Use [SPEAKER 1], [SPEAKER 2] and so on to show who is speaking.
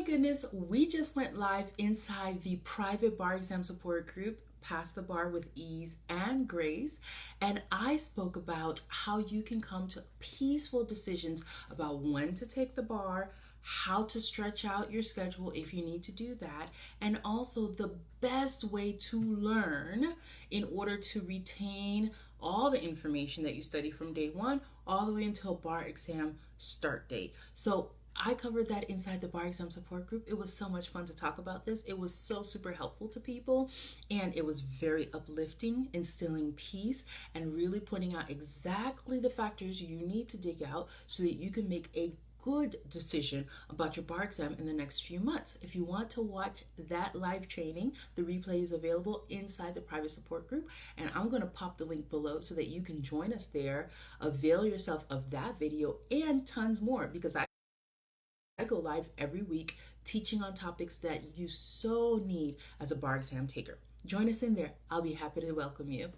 [SPEAKER 1] goodness, we just went live inside the private bar exam support group, Pass the Bar with Ease and Grace, and I spoke about how you can come to peaceful decisions about when to take the bar, how to stretch out your schedule if you need to do that, and also the best way to learn in order to retain all the information that you study from day one all the way until bar exam start date. So I covered that inside the bar exam support group. It was so much fun to talk about this. It was so super helpful to people, and it was very uplifting, instilling peace, and really pointing out exactly the factors you need to dig out so that you can make a good decision about your bar exam in the next few months. If you want to watch that live training, the replay is available inside the private support group, and I'm going to pop the link below so that you can join us there. Avail yourself of that video and tons more, because I go live every week teaching on topics that you so need as a bar exam taker. Join us in there. I'll be happy to welcome you.